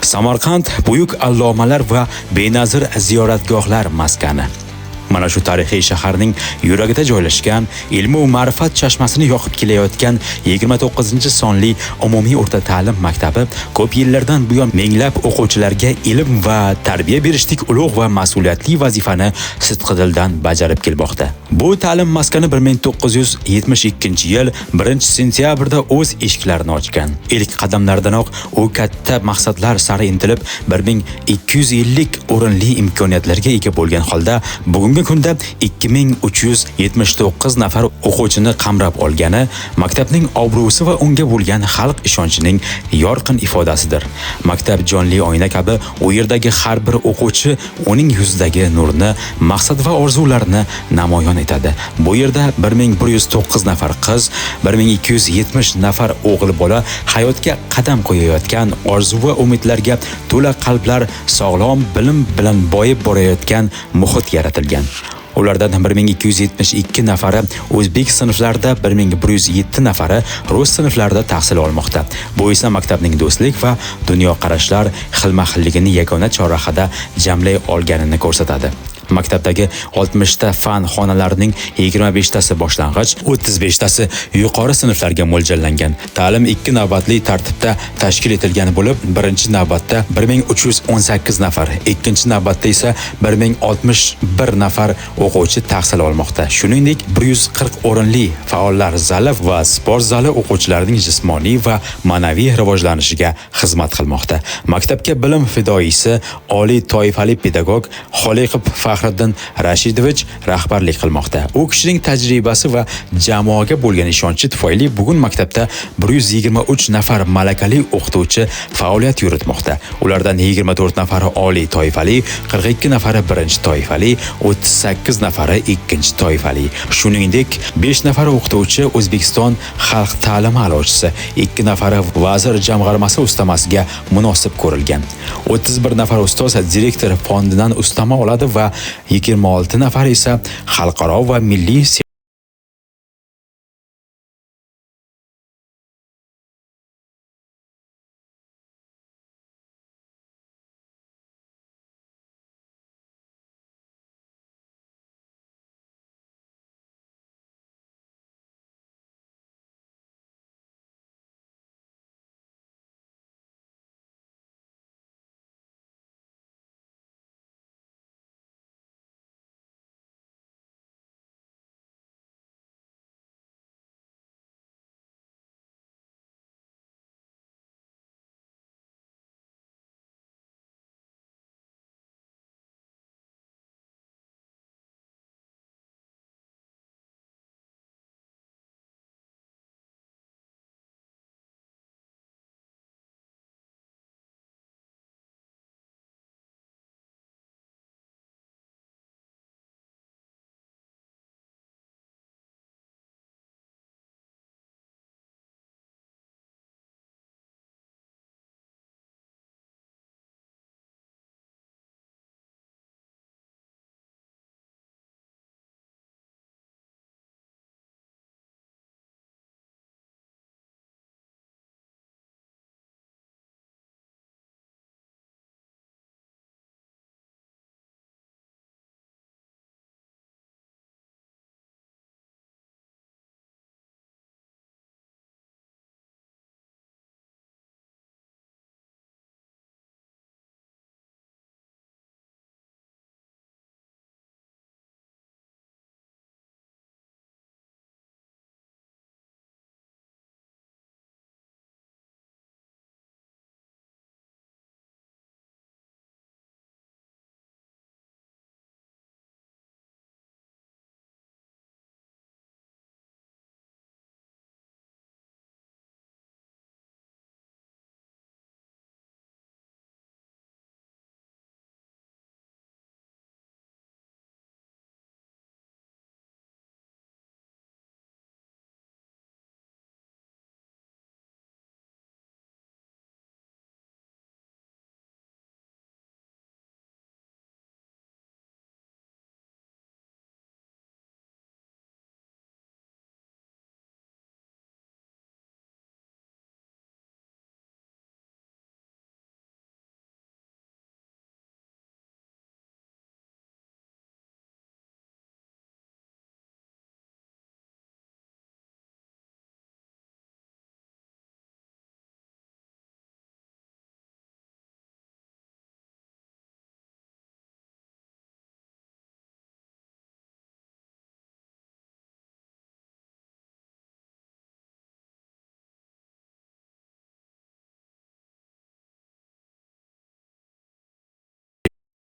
Samarqand buyuk allomalar va benazir ziyoratgohlar maskani. Mana shu tarixiy shaharning yuragida joylashgan, ilm va ma'rifat chashmasini yoqib kelayotgan 29-sonli umumiy o'rta ta'lim maktabi ko'p yillardan buyon minglab o'quvchilarga ilm va tarbiya berishdek ulug' va mas'uliyatli vazifani sidqidildan bajarib kelmoqda. Bu ta'lim maskani 1972-yil 1-sentyabrda o'z eshiklarini ochgan. Ilk qadamlardanoq u katta maqsadlar sari intilib 1250 o'rinli imkoniyatlarga ega bo'lgan holda bugungi kunda 2379 nafar o'quvchini qamrab olgani maktabning obro'si va unga bo'lgan xalq ishonchining yorqin ifodasidir. Maktab jonli oyna kabi u yerdagi har bir o'quvchi uning yuzidagi nurni, maqsad va orzularini namoyon etadi. Bu yerda 1109 nafar qiz, 1270 nafar o'g'il bola hayotga qadam qo'yayotgan, orzu va umidlarga to'la qalblar, sog'lom bilim bilan boyib borayotgan muhit yaratilgan. Ulardan 1272 nafari o'zbek sinflarida, 1107 nafari rus sinflarida tahsil olmoqda. Bu esa maktabning do'stlik va dunyoqarashlar xilma-xilligini yagona chorrahada jamlay olganini ko'rsatadi. Maktabdagi 60 ta fan xonalarining 25 tasi boshlang'ich, 35 tasi yuqori sinflarga mo'ljallangan. Ta'lim 2 navbatli tartibda tashkil etilgani bo'lib, birinchi navbatda 1318 nafar, ikkinchi navbatda esa 1061 nafar o'quvchi tahsil olmoqda. Shuningdek, 140 o'rinli faollar zali va sport zali o'quvchilarning jismoniy va ma'naviy rivojlanishiga xizmat qilmoqda. Maktabga bilim fidoyisi, oliy toifali pedagog Xoliqov Faxriddin Rashidovich rahbarlik qilmoqda. U kishining tajribasi va jamoaga bo'lgan ishonchi tufayli bugun maktabda 123 nafar malakali o'qituvchi faoliyat yuritmoqda. Ulardan 24 nafari oliy toifali, 42 nafari birinchi toifali, 38 nafari ikkinchi toifali. Shuningdek, 5 nafar o'qituvchi O'zbekiston xalq ta'limi a'lochisi, 2 nafari vazir jamg'armasi ustamasiga munosib ko'rilgan. 31 nafar ustoz direktor fondidan ustama oladi va 26 nafar esa xalqaro va milliy